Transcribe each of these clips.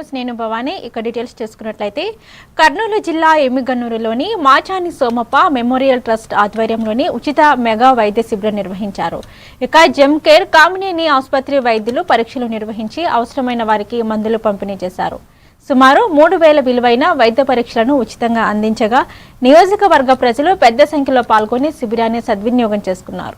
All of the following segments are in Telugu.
న్యూస్ నేను భవాని. ఇక డీటెయిల్స్ చేసుకున్నట్లయితే కర్నూలు జిల్లా ఎమ్మిగన్నూరులోని మాచాని సోమప్ప మెమోరియల్ ట్రస్ట్ ఆధ్వర్యంలోని ఉచిత మెగా వైద్య శిబిరం నిర్వహించారు. ఇక జెమ్ కేర్ కామినేని ఆసుపత్రి వైద్యులు పరీక్షలు నిర్వహించి అవసరమైన వారికి మందులు పంపిణీ చేశారు. సుమారు 3,000 విలువైన వైద్య పరీక్షలను ఉచితంగా అందించగా నియోజకవర్గ ప్రజలు పెద్ద సంఖ్యలో పాల్గొని శిబిరాన్ని సద్వినియోగం చేసుకున్నారు.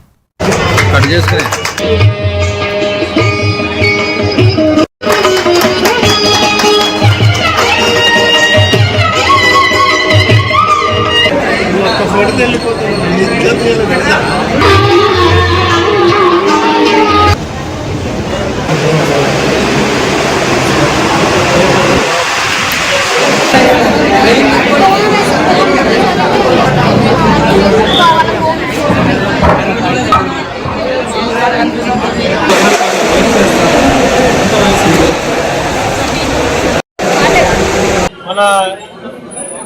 మన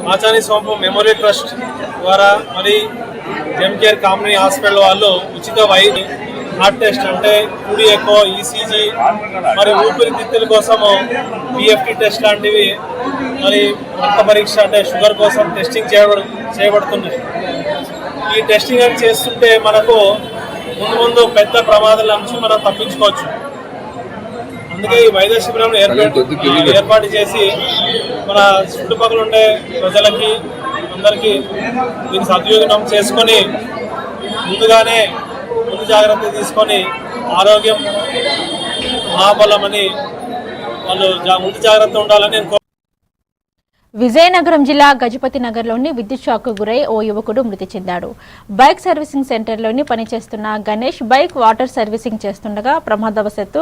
మాచాని సోంపు మెమోరియల్ ట్రస్ట్ ద్వారా మరి జెమ్ కేర్ కామినేని హాస్పిటల్ వాళ్ళు ఉచిత వైద్య హార్ట్ టెస్ట్ అంటే కుడి ఎకో, ఈసీజీ, మరి ఊపిరితిత్తుల కోసము పిఎఫ్టి టెస్ట్ లాంటివి, మరి రక్త పరీక్ష అంటే షుగర్ కోసం టెస్టింగ్ చేయబడుతున్నాయి. ఈ టెస్టింగ్ అని చేస్తుంటే మనకు ముందు పెద్ద ప్రమాదాల నుంచి మనం తప్పించుకోవచ్చు. అందుకే ఈ వైద్య శిబిరం ఏర్పాటు చేసి మన చుట్టుపక్కల ఉండే ప్రజలకి అందరికీ దీన్ని సద్వినియోగం చేసుకొని ముందు జాగ్రత్త తీసుకొని ఆరోగ్యం మహాబలమని వాళ్ళు ముందు జాగ్రత్త ఉండాలని నేను విజయనగరం జిల్లా గజపతి నగర్లోని విద్యుత్ షాక్ గురై ఓ యువకుడు మృతి చెందాడు. బైక్ సర్వీసింగ్ సెంటర్లోని పనిచేస్తున్న గణేష్ బైక్ వాటర్ సర్వీసింగ్ చేస్తుండగా ప్రమాదవశాత్తు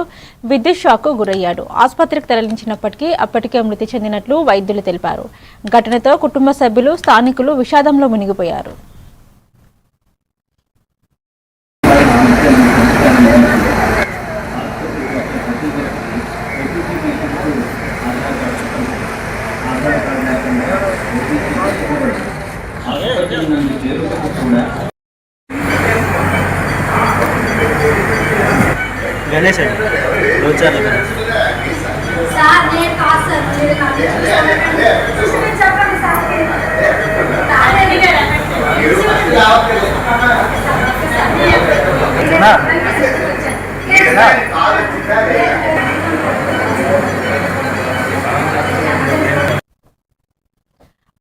విద్యుత్ షాక్ గురయ్యాడు. ఆసుపత్రికి తరలించినప్పటికీ అప్పటికే మృతి చెందినట్లు వైద్యులు తెలిపారు. ఘటనతో కుటుంబ సభ్యులు, స్థానికులు విషాదంలో మునిగిపోయారు. गणेश है दो चार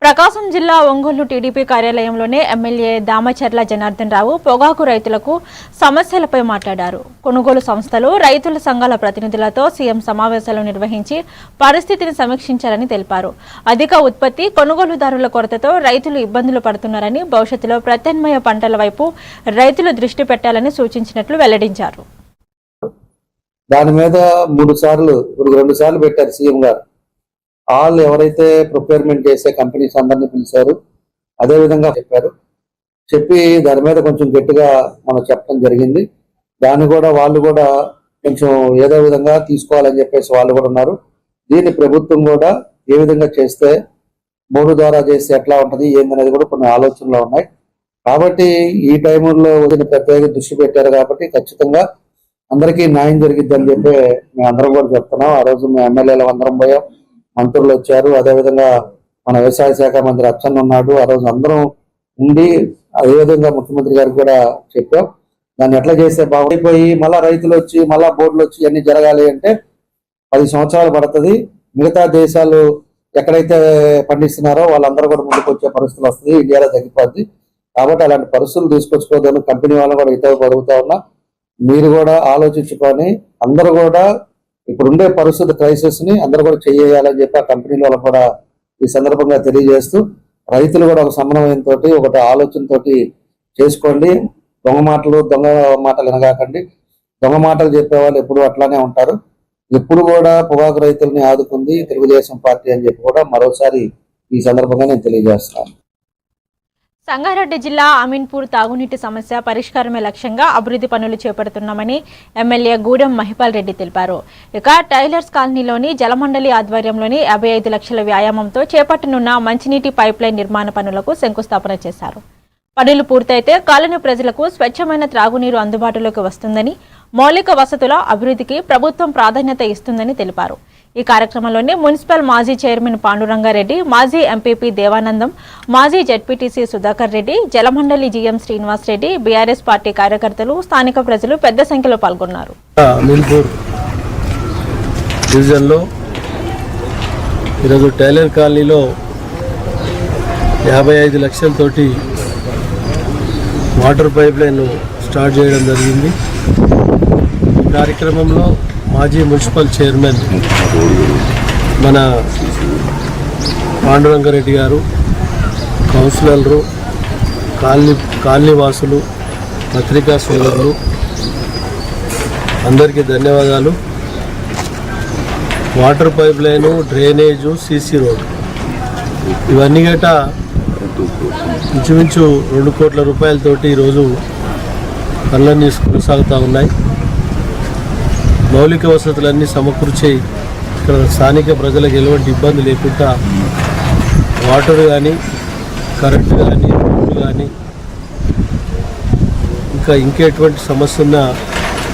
ప్రకాశం జిల్లా ఒంగోలు టీడీపీ కార్యాలయంలోనే ఎమ్మెల్యే దామచర్ల జనార్దన్ రావు పొగాకు రైతులకు సమస్యలపై మాట్లాడారు. కొనుగోలు సంస్థలు, రైతుల సంఘాల ప్రతినిధులతో సీఎం సమావేశాలు నిర్వహించి పరిస్థితిని సమీక్షించారని తెలిపారు. అధిక ఉత్పత్తి, కొనుగోలుదారుల కొరతతో రైతులు ఇబ్బందులు పడుతున్నారని, భవిష్యత్తులో ప్రత్యామ్నాయ పంటల వైపు రైతులు దృష్టి పెట్టాలని సూచించినట్లు వెల్లడించారు. దాని మీద 2 సార్లు పెట్టారు సీఎం గారు. వాళ్ళు ఎవరైతే ప్రొక్యూర్మెంట్ చేసే కంపెనీస్ అందరినీ పిలిచారు, అదేవిధంగా చెప్పి దాని మీద కొంచెం గట్టిగా మనం చెప్పడం జరిగింది. దాన్ని కూడా వాళ్ళు కూడా కొంచెం ఏదో విధంగా తీసుకోవాలని చెప్పేసి వాళ్ళు కూడా ఉన్నారు. దీన్ని ప్రభుత్వం కూడా ఏ విధంగా చేస్తే 3 ద్వారా చేస్తే ఎట్లా ఉంటుంది ఏందనేది కూడా కొన్ని ఆలోచనలు ఉన్నాయి. కాబట్టి ఈ టైంలో ప్రత్యేక దృష్టి పెట్టారు కాబట్టి ఖచ్చితంగా అందరికీ న్యాయం జరిగిద్ది అని చెప్పి మేము అందరం కూడా చెప్తున్నాం. ఆ రోజు మేము ఎమ్మెల్యేలు అందరం పోయాం, మంత్రులు వచ్చారు, అదేవిధంగా మన వ్యవసాయ శాఖ మంత్రి అచ్చన్న ఉన్నాడు. ఆ రోజు అందరం ఉండి అదేవిధంగా ముఖ్యమంత్రి గారికి కూడా చెప్పాం. దాన్ని ఎట్లా చేస్తే బాగుండిపోయి మళ్ళా రైతులు వచ్చి మళ్ళా బోర్డులు వచ్చి అన్ని జరగాలి అంటే 10 సంవత్సరాలు పడుతుంది. మిగతా దేశాలు ఎక్కడైతే పండిస్తున్నారో వాళ్ళందరూ కూడా ముందుకు వచ్చే పరిస్థితులు వస్తుంది, ఇండియాలో తగ్గిపోద్ది. కాబట్టి అలాంటి పరిస్థితులు తీసుకొచ్చుకోవద్దని కంపెనీ వాళ్ళు కూడా ఇతర పడుగుతా ఉన్నా. మీరు కూడా ఆలోచించుకొని అందరూ కూడా ఇప్పుడుండే పరిస్థితి క్రైసిస్ ని అందరూ కూడా చేయాలని చెప్పి ఆ కంపెనీల వాళ్ళు కూడా ఈ సందర్భంగా తెలియజేస్తూ రైతులు కూడా ఒక సమన్వయంతో ఒకటి ఆలోచనతో చేసుకోండి. దొంగ మాటలు వినగాకండి. దొంగ మాటలు చెప్పేవాళ్ళు ఎప్పుడు అట్లానే ఉంటారు. ఎప్పుడు కూడా పొగాకు రైతుల్ని ఆదుకుంది తెలుగుదేశం పార్టీ అని చెప్పి కూడా మరోసారి ఈ సందర్భంగా నేను తెలియజేస్తున్నాను. సంగారెడ్డి జిల్లా అమీన్పూర్ తాగునీటి సమస్య పరిష్కారమే లక్ష్యంగా అభివృద్ధి పనులు చేపడుతున్నామని ఎమ్మెల్యే గూడెం మహిపాల్ రెడ్డి తెలిపారు. ఇక టైలర్స్ కాలనీలోని జలమండలి ఆధ్వర్యంలోని 55 లక్షల వ్యాయామంతో చేపట్టనున్న మంచినీటి పైప్లైన్ నిర్మాణ పనులకు శంకుస్థాపన చేశారు. పనులు పూర్తయితే కాలనీ ప్రజలకు స్వచ్ఛమైన త్రాగునీరు అందుబాటులోకి వస్తుందని, మౌలిక వసతుల అభివృద్ధికి ప్రభుత్వం ప్రాధాన్యత ఇస్తుందని తెలిపారు. ఈ కార్యక్రమంలోని మున్సిపల్ మాజీ చైర్మన్ పాండురంగారెడ్డి, మాజీ ఎంపీపీ దేవానందం, మాజీ ZPTC Sudhakar Reddy, Jalamandali GM Srinivas Reddy, BRS party కార్యకర్తలు, స్థానిక ప్రజలు పెద్ద సంఖ్యలో పాల్గొన్నారు. డివిజన్లో ఈరోజు టైలర్ కాలనీలో 55 లక్షలతోటి వాటర్ పైప్ లైన్ స్టార్ట్ చేయడం జరిగింది. ఈ కార్యక్రమంలో మాజీ మున్సిపల్ చైర్మన్ మన పాండురంగారెడ్డి గారు, కౌన్సిలర్లు, కాలనీ వాసులు, పత్రికా సోదరులు అందరికీ ధన్యవాదాలు. Water pipe line, drainage, CC road ఇవన్నీ గట ఇంచుమించు 2 కోట్ల రూపాయలతోటి ఈరోజు పనులన్నీ కొనసాగుతూ ఉన్నాయి. మౌలిక వసతులన్నీ సమకూర్చి ఇక్కడ స్థానిక ప్రజలకు ఎలాంటి ఇబ్బంది లేకుండా వాటర్ కానీ, కరెంటు కానీ, రోడ్లు కానీ ఇంకెటువంటి సమస్య ఉన్నా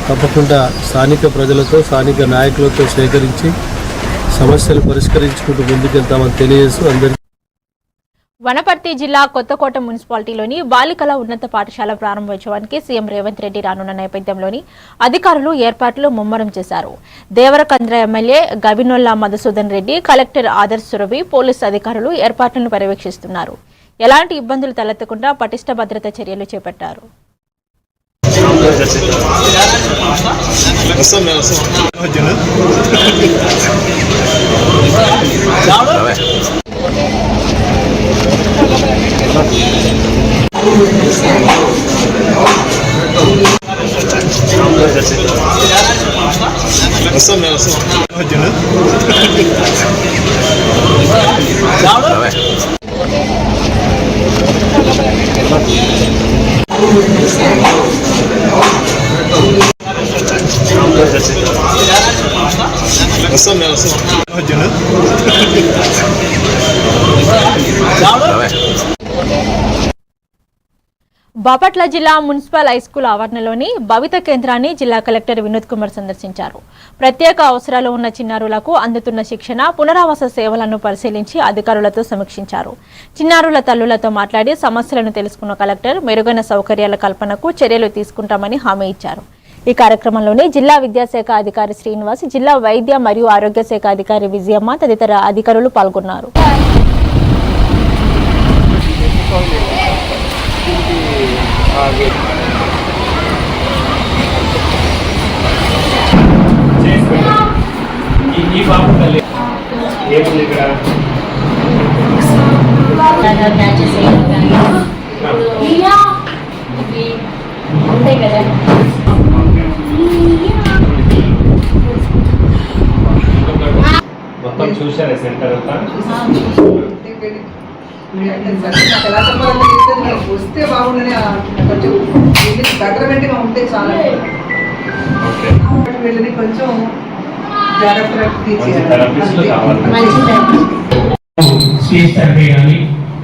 తప్పకుండా స్థానిక ప్రజలతో, స్థానిక నాయకులతో సేకరించి సమస్యలు పరిష్కరించుకుంటూ ముందుకెళ్తామని తెలియజేస్తూ అందరికీ. వనపర్తి జిల్లా కొత్తకోట మున్సిపాలిటీలోని బాలికల ఉన్నత పాఠశాల ప్రారంభోత్సవానికి సీఎం రేవంత్ రెడ్డి రానున్న నేపథ్యంలోని అధికారులు ఏర్పాట్లు ముమ్మరం చేశారు. Devarakadra MLA Gavinolla Madhusudan Reddy, collector Adarsh Surabhi, police అధికారులు ఏర్పాట్లను పర్యవేక్షిస్తున్నారు. ఎలాంటి ఇబ్బందులు తలెత్తకుండా పటిష్ట భద్రతా చర్యలు చేపట్టారు. బాపట్ల జిల్లా మున్సిపల్ హైస్కూల్ ఆవరణలోని భవిత కేంద్రాన్ని జిల్లా కలెక్టర్ వినోద్ కుమార్ సందర్శించారు. ప్రత్యేక అవసరాలు ఉన్న చిన్నారులకు అందుతున్న శిక్షణ, పునరావాస సేవలను పరిశీలించి అధికారులతో సమీక్షించారు. చిన్నారుల తల్లులతో మాట్లాడి సమస్యలను తెలుసుకున్న కలెక్టర్ మెరుగైన సౌకర్యాల కల్పనకు చర్యలు తీసుకుంటామని హామీ ఇచ్చారు. ఈ కార్యక్రమంలోనే జిల్లా విద్యాశాఖ అధికారి శ్రీనివాస్, జిల్లా వైద్య మరియు ఆరోగ్య శాఖ అధికారి విజయమ్మ తదితర అధికారులు పాల్గొన్నారు. మొత్తం చూసారా సెంటర్ అంతా? వస్తే బాగుండని కొంచెం బెటర్మెంట్గా ఉంటే చాలా వెళ్ళని కొంచెం జాగ్రత్తగా స్పీచ్ థెరపీ కానీ,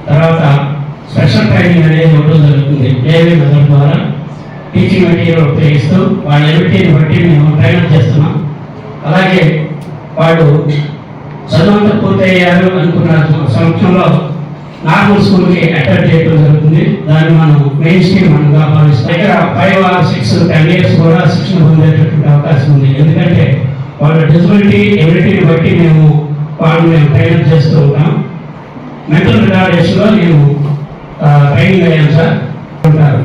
తర్వాత స్పెషల్ ట్రైనింగ్ అనేది ఒకటి జరుగుతుంది. ఏవీ మెథడ్ ద్వారా టీచింగ్ మెటీరియల్ ఉపయోగిస్తూ వాళ్ళ ఎబిలిటీని బట్టి మేము ట్రైన్ చేస్తున్నాం. అలాగే వాళ్ళు చదువుంతా పూర్తయ్యారు అనుకున్న సంవత్సరంలో నార్మల్ స్కూల్కి అటాచ్ చేయడం జరుగుతుంది. దాన్ని మనం మెయిన్ స్ట్రీమ్ మనగా భావిస్తాం. ఇక్కడ 5 or 6, 10 years కూడా శిక్షణ పొందేటటువంటి అవకాశం ఉంది. ఎందుకంటే వాళ్ళ డిజబిలిటీ, ఎబిలిటీని బట్టి మేము ట్రైన్ చేస్తూ ఉంటాం. మెంటల్ రిటార్డేషన్లో నేను ట్రైనింగ్ అయ్యాను సార్ ఉంటారు.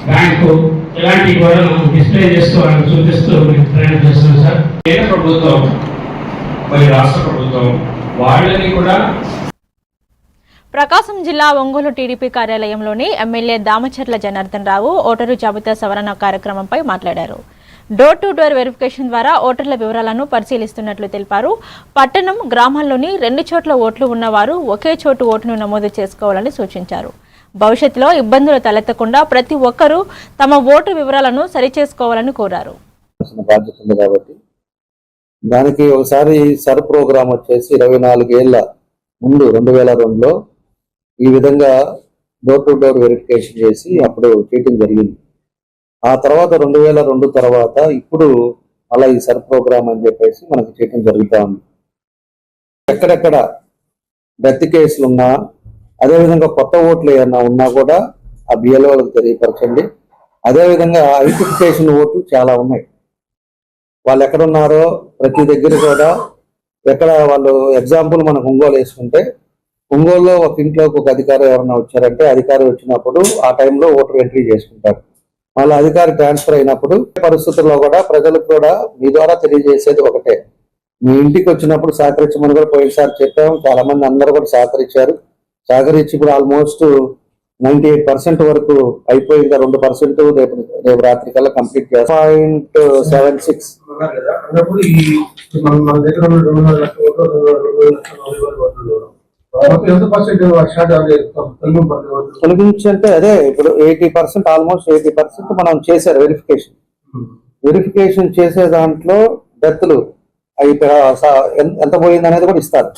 బ్యాంకు ఇలాంటివి కూడా మనం డిస్ప్లే చేస్తూ వాళ్ళని చూపిస్తూ మేము ట్రైన్ చేస్తున్నాం సార్. కేంద్ర ప్రభుత్వం మరి రాష్ట్ర ప్రభుత్వం వాళ్ళని కూడా. ప్రకాశం జిల్లా Ongole TDP కార్యాలయంలోని MLA Damacharla Janardhan Rao voter జాబితా సవరణ కార్యక్రమంపై మాట్లాడారు. డోర్ టు డోర్ వెరిఫికేషన్ ద్వారా ఓటర్ల వివరాలను పరిశీలిస్తున్నట్లు తెలిపారు. పట్టణం, గ్రామాల్లోని 2 చోట్ల ఓట్లు ఉన్నవారు ఒకే చోటు ఓటును నమోదు చేసుకోవాలని సూచించారు. భవిష్యత్తులో ఇబ్బందులు తలెత్తకుండా ప్రతి ఒక్కరూ తమ ఓటు వివరాలను సరిచేసుకోవాలని కోరారు. దానికి ఒకసారి సర్ ప్రోగ్రామ్ వచ్చేసి 24 ఏళ్ల ముందు 2002లో ఈ విధంగా డోర్ టు డోర్ వెరిఫికేషన్ చేసి అప్పుడు చేయటం జరిగింది. ఆ తర్వాత 2002 తర్వాత ఇప్పుడు అలా ఈ సర్ ప్రోగ్రామ్ అని చెప్పేసి మనకు చేయడం జరుగుతూ ఉంది. ఎక్కడెక్కడ డెత్ కేసులు ఉన్నా, అదేవిధంగా కొత్త ఓట్లు ఏమన్నా ఉన్నా కూడా ఆ బిఎల్ఓలకు తెలియపరచండి. అదేవిధంగా ఐడెంటిఫికేషన్ ఓట్లు చాలా ఉన్నాయి. వాళ్ళు ఎక్కడున్నారో ప్రతి దగ్గర కూడా, ఎక్కడ వాళ్ళు ఎగ్జాంపుల్ మనకు ఒంగోలు వేసుకుంటే, ఒంగోలులో ఒక ఇంట్లోకి ఒక అధికారి ఎవరైనా వచ్చారంటే, అధికారి వచ్చినప్పుడు ఆ టైంలో ఓటర్ ఎంట్రీ చేసుకుంటారు. మళ్ళీ అధికారి ట్రాన్స్ఫర్ అయినప్పుడు పరిస్థితుల్లో కూడా ప్రజలకు కూడా మీ ద్వారా తెలియజేసేది ఒకటే, మీ ఇంటికి వచ్చినప్పుడు సహకరించమని కూడా పోయినసారి చెప్పాము. చాలా మంది అందరూ కూడా సహకరించారు. సహకరించి ఇప్పుడు ఆల్మోస్ట్ 98% వరకు అయిపోయింది. 2% రేపు రాత్రి కల్లా కంప్లీట్ చేస్తాం. 0.76 తొలగించంటే అదే ఇప్పుడు 80%, ఆల్మోస్ట్ 80% మనం చేశారు వెరిఫికేషన్ చేసే దాంట్లో డెత్లు అవి ఎంత పోయింది అనేది కూడా ఇస్తారు.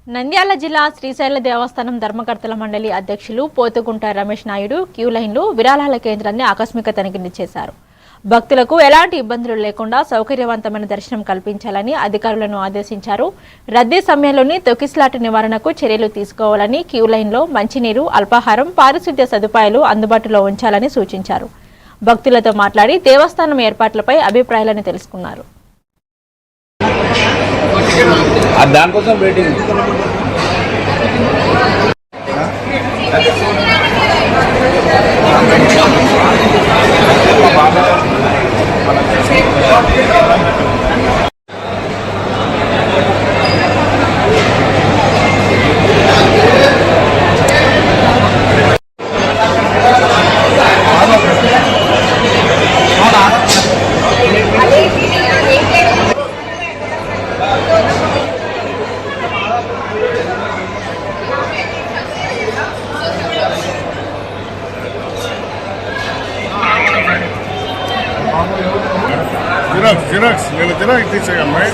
నంద్యాల జిల్లా శ్రీశైల దేవస్థానం ధర్మకర్తల మండలి అధ్యక్షులు పోతుగుంట రమేష్ నాయుడు క్యూ లైన్లు విరాళాల కేంద్రాన్ని ఆకస్మిక తనిఖీ చేశారు. భక్తులకు ఎలాంటి ఇబ్బందులు లేకుండా సౌకర్యవంతమైన దర్శనం కల్పించాలని అధికారులను ఆదేశించారు. రద్దీ సమయంలోని తొక్కిసలాట నివారణకు చర్యలు తీసుకోవాలని, క్యూ లైన్లో మంచినీరు, అల్పాహారం, పారిశుద్ధ్య సదుపాయాలు అందుబాటులో ఉంచాలని సూచించారు. భక్తులతో మాట్లాడి దేవస్థానం ఏర్పాట్లపై అభిప్రాయాలను తెలుసుకున్నారు. దానికోసం వెయిటింగ్. జిరాక్స్ నేను జిరాక్స్ తీసేయమ్మాయి.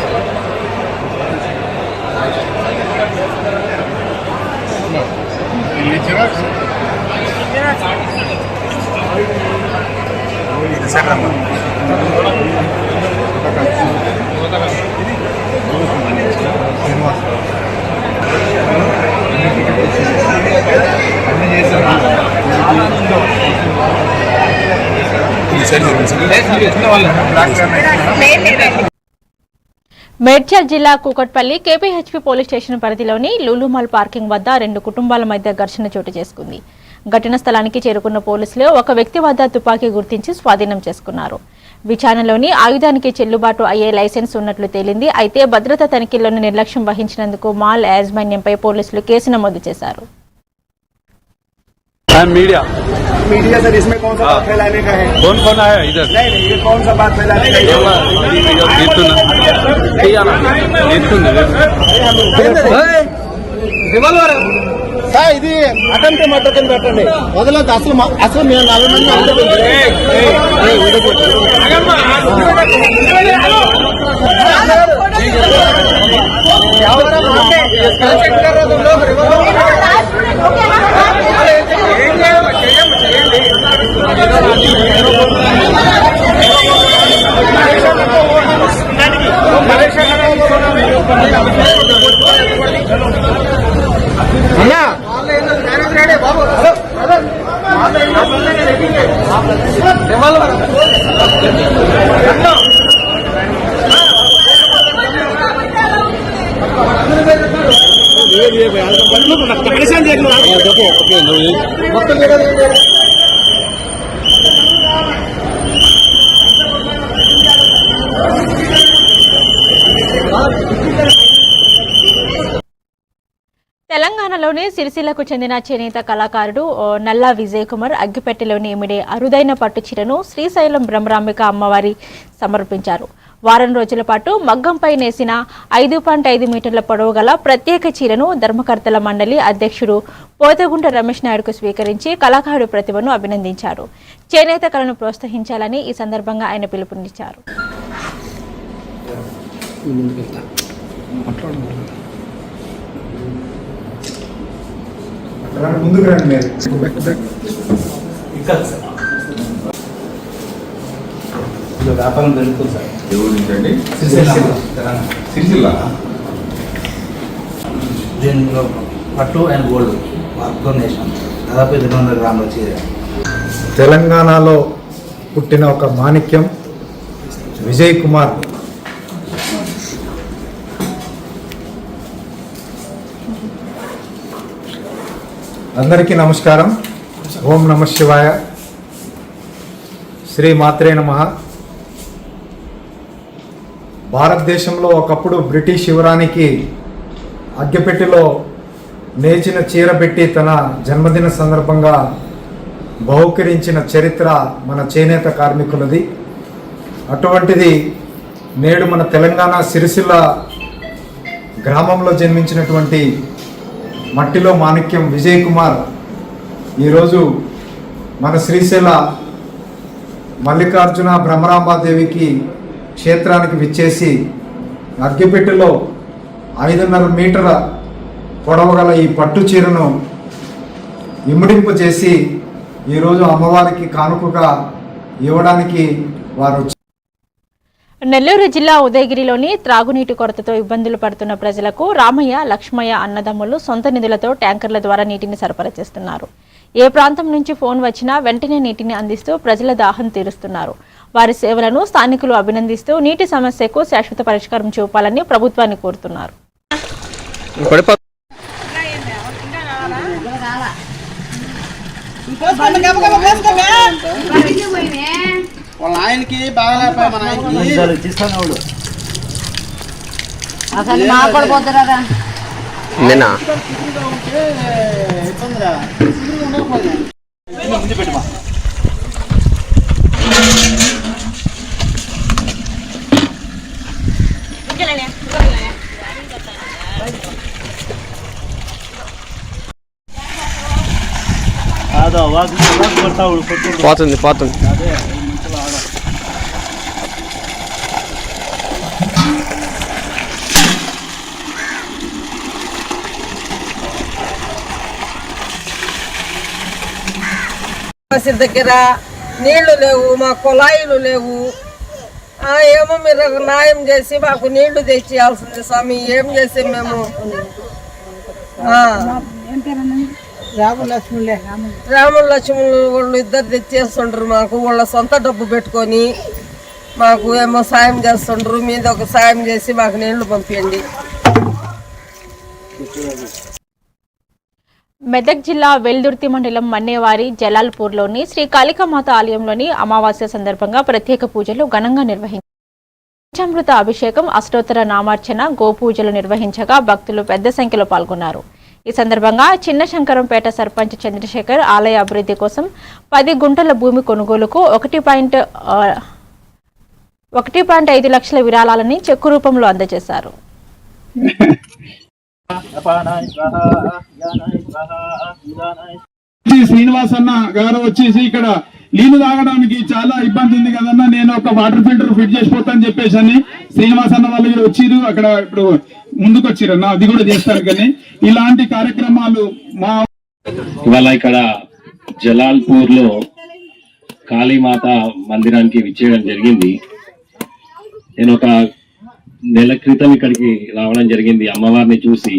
ఈ జిరాక్స్ మేడ్చల్ జిల్లా కూకట్పల్లి కేపీహెచ్పీ పోలీస్ స్టేషన్ పరిధిలోని లూలుమాల్ పార్కింగ్ వద్ద 2 కుటుంబాల మధ్య ఘర్షణ చోటు చేసుకుంది. ఘటన స్థలానికి చేరుకున్న పోలీసులు ఒక వ్యక్తి వద్ద తుపాకీ గుర్తించి స్వాధీనం చేసుకున్నారు. విచారణలోని ఆయుధానికి చెల్లుబాటు అయ్యే లైసెన్స్ ఉన్నట్లు తేలింది. అయితే భద్రతా తనిఖీల్లోని నిర్లక్ష్యం వహించినందుకు మాల్ యాజమాన్యంపై పోలీసులు కేసు నమోదు చేశారు. मीडिया सर इसमें कौन सा बात फैलाने का है? कौन कौन आया इधर? नहीं ये कौन सा बात फैलाने का है? ఇది అటెంప్ట్ మద్దతు పెట్టండి. వదలదు అసలు మేము 4 తెలంగాణలోని సిరిసిల్లకు చెందిన చేనేత కళాకారుడు నల్లా విజయ్ కుమార్ అగ్గిపెట్టెలోని ఇమిడే అరుదైన పట్టు చీరను శ్రీశైలం బ్రహ్మరాంబిక అమ్మవారి సమర్పించారు. వారం రోజుల పాటు మగ్గంపై నేసిన 5.5 మీటర్ల పొడవు గల ప్రత్యేక చీరను ధర్మకర్తల మండలి అధ్యక్షుడు పోతగుంట రమేష్ నాయుడుకు స్వీకరించి కళాకారుడి ప్రతిభను అభినందించారు. చేనేత కళను ప్రోత్సహించాలని ఈ సందర్భంగా ఆయన పిలుపునిచ్చారు. ముందుకు రండి మీరు. వ్యాపారం జరుగుతుంది సార్. ఎవరించండి సిరిసిల్ల దీనిలో పట్టు అండ్ గోల్డ్ వర్క్ డొనేషన్ దాదాపు 200 గ్రాములు వచ్చి తెలంగాణలో పుట్టిన ఒక మాణిక్యం విజయ్ కుమార్ అందరికీ నమస్కారం. ఓం నమః శివాయ. శ్రీ మాత్రే నమః. భారతదేశంలో ఒకప్పుడు బ్రిటిష్ యువరానికి అగ్గెపెట్టిలో నేచిన చీర పెట్టి తన జన్మదిన సందర్భంగా బహుకరించిన చరిత్ర మన చేనేత కార్మికులది. అటువంటిది నేడు మన తెలంగాణ సిరిసిల్ల గ్రామంలో జన్మించినటువంటి మట్టిలో మాణిక్యం విజయ్ కుమార్ ఈరోజు మన శ్రీశైల మల్లికార్జున భ్రమరాంబాదేవికి క్షేత్రానికి విచ్చేసి అగ్గిపెట్టెలో 5.5 మీటర్ల పొడవగల ఈ పట్టు చీరను ఇముడింపజేసి ఈరోజు అమ్మవారికి కానుకగా ఇవ్వడానికి వారు నెల్లూరు జిల్లా ఉదయగిరిలోని త్రాగునీటి కొరతతో ఇబ్బందులు పడుతున్న ప్రజలకు రామయ్య, లక్ష్మయ్య అన్నదమ్ములు సొంత నిధులతో ట్యాంకర్ల ద్వారా నీటిని సరఫరా చేస్తున్నారు. ఏ ప్రాంతం నుంచి ఫోన్ వచ్చినా వెంటనే నీటిని అందిస్తూ ప్రజల దాహం తీరుస్తున్నారు. వారి సేవలను స్థానికులు అభినందిస్తూ నీటి సమస్యకు శాశ్వత పరిష్కారం చూపాలని ప్రభుత్వాన్ని కోరుతున్నారు. వాళ్ళ ఆయనకి బాగాలేకపోయా మన ఆయనకి అసలు మాట్లాడబోతురా నిన్న పోతుంది పోతుంది. దగ్గర నీళ్లు లేవు, మా కుళాయిలు లేవు. ఏమో మీరు న్యాయం చేసి మాకు నీళ్లు తెచ్చియాల్సింది స్వామి. ఏం చేసి మేము రాముల లక్ష్మణులు వాళ్ళు ఇద్దరు తెచ్చేస్తుండ్రు. మాకు వాళ్ళ సొంత డబ్బు పెట్టుకొని మాకు ఏమో సాయం చేస్తుండ్రు. మీద ఒక సాయం చేసి మాకు నీళ్లు పంపించండి. మెదక్ జిల్లా వెల్దుర్తి మండలం మన్నేవారి జలాల్పూర్లోని శ్రీ కాళికామాత ఆలయంలోని అమావాస్య సందర్భంగా ప్రత్యేక పూజలు ఘనంగా నిర్వహించారు. పంచామృత అభిషేకం, అష్టోత్తర నామార్చన, గోపూజలు నిర్వహించగా భక్తులు పెద్ద సంఖ్యలో పాల్గొన్నారు. ఈ సందర్భంగా చిన్న శంకరంపేట సర్పంచ్ చంద్రశేఖర్ ఆలయ అభివృద్ధి కోసం 10 గుంటల భూమి కొనుగోలుకు 1.5 లక్షల విరాళాలని చెక్కు రూపంలో అందజేశారు. శ్రీనివాస్ అన్న గారు వచ్చేసి ఇక్కడ నీళ్లు తాగడానికి చాలా ఇబ్బంది ఉంది కదన్నా, నేను ఒక వాటర్ ఫిల్టర్ ఫిట్ చేసిపోతా అని చెప్పేసి అని శ్రీనివాస్ అన్న వాళ్ళు కూడా వచ్చిరు. అక్కడ ఇప్పుడు ముందుకు వచ్చిరన్న, అది కూడా చేస్తారు. కానీ ఇలాంటి కార్యక్రమాలు మా ఇవాళ ఇక్కడ జలాల్పూర్ లో కాళీమాత మందిరానికి విచ్చేయడం జరిగింది. నేను ఒక నెల క్రితం ఇక్కడికి రావడం జరిగింది. అమ్మవారిని చూసి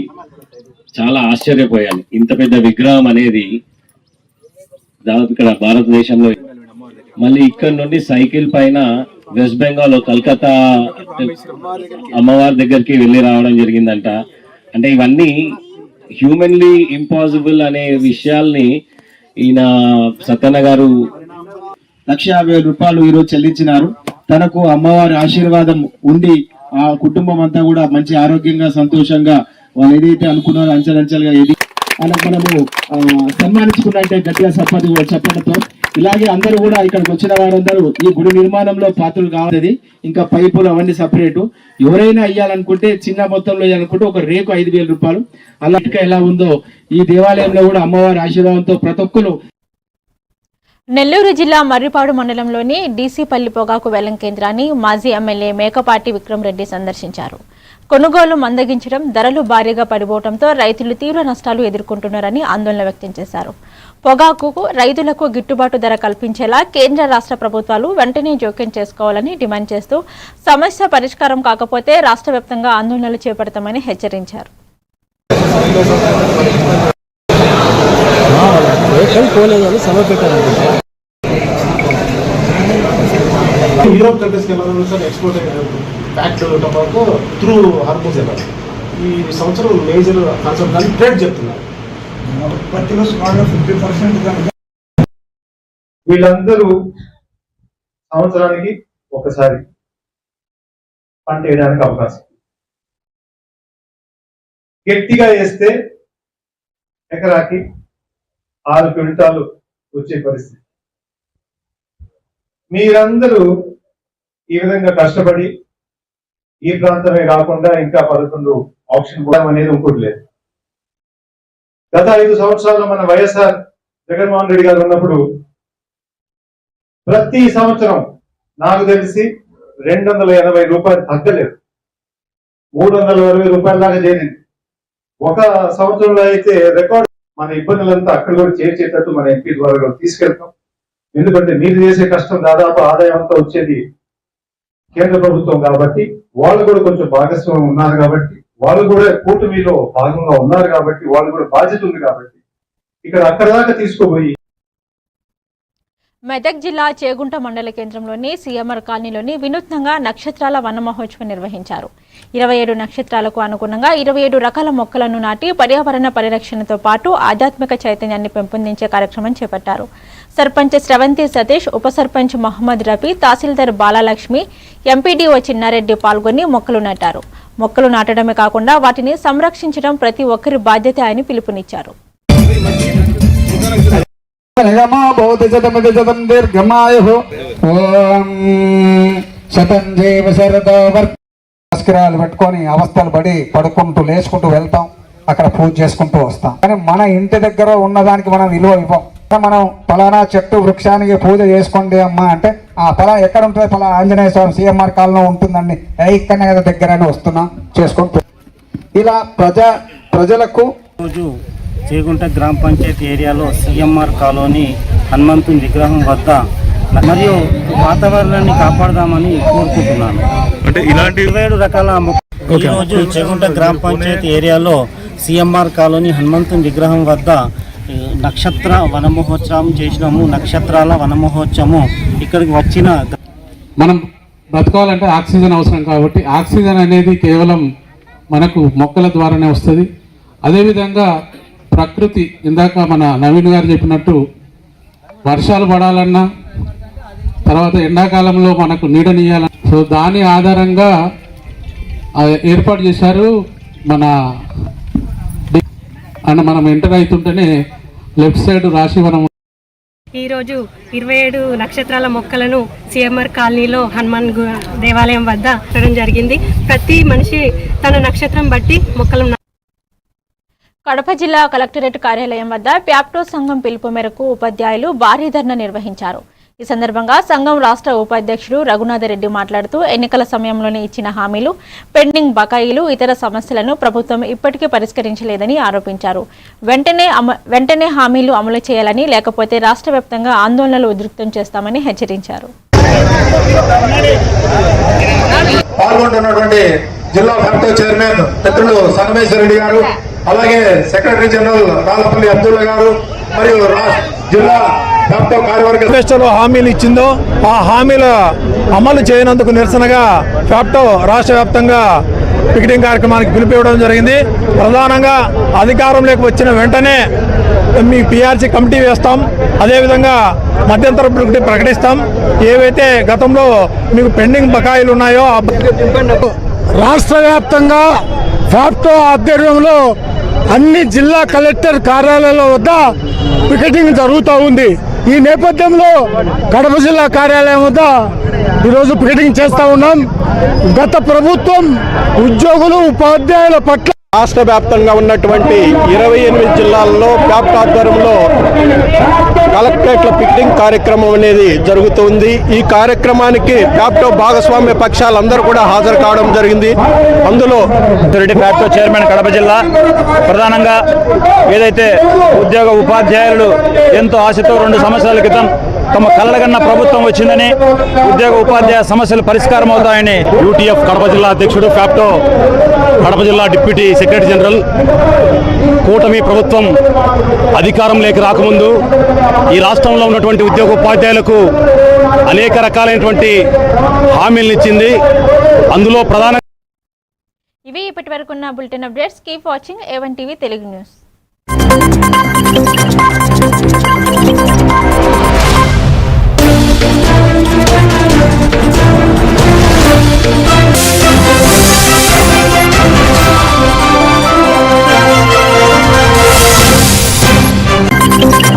చాలా ఆశ్చర్యపోయాను. ఇంత పెద్ద విగ్రహం అనేది దాదాపు ఇక్కడ భారతదేశంలో. మళ్ళీ ఇక్కడ నుండి సైకిల్ పైన వెస్ట్ బెంగాల్ కల్కత్తా అమ్మవారి దగ్గరికి వెళ్ళి రావడం జరిగిందంట. అంటే ఇవన్నీ హ్యూమన్లీ ఇంపాసిబుల్ అనే విషయాల్ని ఈయన సత్యన్న గారు 1,50,000 రూపాయలు ఈరోజు చెల్లించినారు. తనకు అమ్మవారి ఆశీర్వాదం ఉండి ఆ కుటుంబం అంతా కూడా మంచి ఆరోగ్యంగా సంతోషంగా వాళ్ళు ఏదైతే అనుకున్నారో అంచెలంచెలుగా ఏది అలా మనము సన్మానించుకున్నట్టే గట్టిగా చెప్పడంతో ఇలాగే అందరూ కూడా ఇక్కడికి వచ్చిన వారందరూ ఈ గుడి నిర్మాణంలో పాత్రలు కావాలి. ఇంకా పైపులు అవన్నీ సపరేటు. ఎవరైనా ఇయ్యాలనుకుంటే చిన్న మొత్తంలో ఇవ్వాలనుకుంటే ఒక రేకు 5,000 రూపాయలు. అలా ఎలా ఉందో ఈ దేవాలయంలో కూడా అమ్మవారి ఆశీర్వాదంతో ప్రతి ఒక్కరు. నెల్లూరు జిల్లా మర్రిపాడు మండలంలోని డీసీపల్లి పొగాకు వేలం కేంద్రాన్ని మాజీ ఎమ్మెల్యే మేకపాటి విక్రమ్ రెడ్డి సందర్శించారు. కొనుగోలు మందగించడం, ధరలు భారీగా పడిపోవడంతో రైతులు తీవ్ర నష్టాలు ఎదుర్కొంటున్నారని ఆందోళన వ్యక్తం చేశారు. పొగాకుకు రైతులకు గిట్టుబాటు ధర కల్పించేలా కేంద్ర రాష్ట్ర ప్రభుత్వాలు వెంటనే జోక్యం చేసుకోవాలని డిమాండ్ చేస్తూ సమస్య పరిష్కారం కాకపోతే రాష్ట్ర వ్యాప్తంగా ఆందోళనలు చేపడతామని హెచ్చరించారు. యూరోప్ కంట్రీస్కి వెళ్ళాలని sir export fact tobacco through hormones వెళ్ళాలి. ఈ సంవత్సరం మేజర్ కాన్సెప్ట్ కానీ ట్రేడ్ చెప్తున్నారు. వీళ్ళందరూ సంవత్సరానికి ఒకసారి పంట వేయడానికి అవకాశం. గట్టిగా వేస్తే ఎకరాకి 6 క్వింటాలు వచ్చే పరిస్థితి. మీరందరూ ఈ విధంగా కష్టపడి ఈ ప్రాంతమే కాకుండా ఇంకా 11 ఆప్షన్ పోవడం అనేది ఇంకోటి లేదు. గత 5 సంవత్సరాలు మన వైఎస్ఆర్ జగన్మోహన్ రెడ్డి గారు ఉన్నప్పుడు ప్రతి సంవత్సరం నాకు తెలిసి 280 రూపాయలు తగ్గలేదు, 360 రూపాయల దాకా చేరింది. ఒక సంవత్సరంలో అయితే రికార్డ్. మన ఇబ్బందులంతా అక్కడ కూడా చేర్చేటట్టు మన ఎంపీ ద్వారా తీసుకెళ్తాం. ఎందుకంటే మీరు చేసే కష్టం దాదాపు ఆదాయం అంతా వచ్చేది కేంద్ర ప్రభుత్వం కాబట్టి, వాళ్ళు కూడా కొంచెం భాగస్వామ్యం ఉన్నారు కాబట్టి, వాళ్ళు కూడా కూటమిలో భాగంగా ఉన్నారు కాబట్టి, వాళ్ళు కూడా బాధ్యత ఉంది కాబట్టి ఇక్కడ అక్కడ దాకా తీసుకోబోయి. మెదక్ జిల్లా చేగుంట మండల కేంద్రంలోని సీఎంఆర్ కాలనీలోని వినూత్నంగా నక్షత్రాల వన మహోత్సవం నిర్వహించారు. 27 నక్షత్రాలకు అనుగుణంగా 27 రకాల మొక్కలను నాటి పర్యావరణ పరిరక్షణతో పాటు ఆధ్యాత్మిక చైతన్యాన్ని పెంపొందించే కార్యక్రమం చేపట్టారు. సర్పంచ్ శ్రవంతి సతీష్, ఉప సర్పంచ్ మహమ్మద్ రఫీ, తహసీల్దార్ బాలలక్ష్మి, ఎంపీడీఓ చిన్నారెడ్డి పాల్గొని మొక్కలు నాటారు. మొక్కలు నాటడమే కాకుండా వాటిని సంరక్షించడం ప్రతి ఒక్కరి బాధ్యత అని పిలుపునిచ్చారు. నమస్కారాలు పెట్టుకొని అవస్థలు పడి పడుకుంటూ లేచుకుంటూ వెళ్తాం, అక్కడ పూజ చేసుకుంటూ వస్తాం. కానీ మన ఇంటి దగ్గర ఉన్నదానికి మనం విలువ ఇవ్వం. మనం ఫలానా చెట్టు వృక్షానికి పూజ చేసుకోండి అమ్మా అంటే ఆ ఫలా ఎక్కడ ఉంటుంది, ఫలా ఆంజనేయ స్వామి సీఎంఆర్ కాలనీలో ఉంటుందండి, ఇక్కడనే కదా దగ్గర వస్తున్నాం చేసుకుంటూ. ఇలా ప్రజలకు రోజు చేగుంట గ్రామ పంచాయతీ ఏరియాలో సీఎంఆర్ కాలనీ హనుమంతుని విగ్రహం వద్ద మరియు వాతావరణాన్ని కాపాడదామని కోరుకుంటున్నాను. అంటే ఇలాంటి 27 రకాల ఈరోజు చేగుంట గ్రామ పంచాయతీ ఏరియాలో సీఎంఆర్ కాలనీ హనుమంతుని విగ్రహం వద్ద నక్షత్ర వన మహోత్సవం చేసినాము. నక్షత్రాల వన మహోత్సవము ఇక్కడికి వచ్చిన మనం బ్రతకాలంటే ఆక్సిజన్ అవసరం కాబట్టి ఆక్సిజన్ అనేది కేవలం మనకు మొక్కల ద్వారానే వస్తుంది. అదేవిధంగా ప్రకృతి, ఇందాక మన నవీన్ గారు చెప్పినట్టు వర్షాలు పడాలన్నా, తర్వాత ఎండాకాలంలో మనకు నీడనియాలన్నా, సో దాని ఆధారంగా ఏర్పాటు చేశారు. మనం ఎంటర్ అవుతుంటేనే లెఫ్ట్ సైడ్ రాశివనం. ఈరోజు 27 నక్షత్రాల మొక్కలను సీఎంఆర్ కాలనీలో హనుమాన్ దేవాలయం వద్ద పెట్టడం జరిగింది. ప్రతి మనిషి తన నక్షత్రం బట్టి మొక్కలు. కడప జిల్లా కలెక్టరేట్ కార్యాలయం వద్ద ప్యాప్టో సంఘం పిలుపు మేరకు ఉపాధ్యాయులు భారీ ధర్నా నిర్వహించారు. ఈ సందర్భంగా సంఘం రాష్ట్ర ఉపాధ్యక్షుడు రఘునాథరెడ్డి మాట్లాడుతూ ఎన్నికల సమయంలోనే ఇచ్చిన హామీలు, పెండింగ్ బకాయిలు, ఇతర సమస్యలను ప్రభుత్వం ఇప్పటికీ పరిష్కరించలేదని ఆరోపించారు. వెంటనే హామీలు అమలు చేయాలని, లేకపోతే రాష్ట్ర వ్యాప్తంగా ఆందోళనలు ఉధృతం చేస్తామని హెచ్చరించారు. పాల్గొంటున్నటువంటి జిల్లా ఫ్యాక్టరీ చైర్మన్ మిత్రులు సంగమేశ్వర రెడ్డి గారు, అలాగే సెక్రటరీ జనరల్ రాళ్ళపల్లి అబ్దుల్లా గారు మరియు జిల్లా మేనిఫెస్టోలో హామీలు ఇచ్చిందో ఆ హామీల అమలు చేయనందుకు నిరసనగా ఫ్యాప్టో రాష్ట్ర వ్యాప్తంగా పికెటింగ్ కార్యక్రమానికి పిలిపివ్వడం జరిగింది. ప్రధానంగా అధికారంలోకి వచ్చిన వెంటనే మీ పిఆర్సీ కమిటీ వేస్తాం, అదేవిధంగా మధ్యంతర ప్రకటిస్తాం. ఏవైతే గతంలో మీకు పెండింగ్ బకాయిలు ఉన్నాయో రాష్ట్ర వ్యాప్తంగా ఫ్యాప్టో ఆధ్వర్యంలో అన్ని జిల్లా కలెక్టర్ కార్యాలయాల వద్ద పికెటింగ్ జరుగుతూ ఉంది. ఈ నేపథ్యంలో కడప జిల్లా కార్యాలయం వద్ద ఈరోజు పికెటింగ్ చేస్తూ ఉన్నాం. గత ప్రభుత్వం ఉద్యోగులు, ఉపాధ్యాయుల పట్ల రాష్ట్ర వ్యాప్తంగా ఉన్నటువంటి 28 జిల్లాల్లో ప్యాప్ట్ ఆధ్వర్యంలో కలెక్టరేట్ల పిక్నిక్ కార్యక్రమం అనేది జరుగుతుంది. ఈ కార్యక్రమానికి ప్యాప్టో భాగస్వామ్య పక్షాలందరూ కూడా హాజరు కావడం జరిగింది. అందులో ప్యాప్టో చైర్మన్ కడప జిల్లా ప్రధానంగా ఏదైతే ఉద్యోగ ఉపాధ్యాయులు ఎంతో ఆశతో 2 సంవత్సరాల క్రితం తమ కలగన్న ప్రభుత్వం వచ్చిందని, ఉద్యోగ ఉపాధ్యాయ సమస్యలు పరిష్కారం అవుతాయని యూటీఎఫ్ కడప జిల్లా అధ్యక్షుడు, ప్యాప్టో కడప జిల్లా డిప్యూటీ సెక్రటరీ జనరల్, కూటమి ప్రభుత్వం అధికారంలోకి రాకముందు ఈ రాష్ట్రంలో ఉన్నటువంటి ఉద్యోగ ఉపాధ్యాయులకు అనేక రకాలైనటువంటి హామీలను ఇచ్చింది. అందులో ప్రధాన ఇవి ఇప్పటి వరకు ఉన్న bulletin updates. Keep watching A1 TV Telugu news.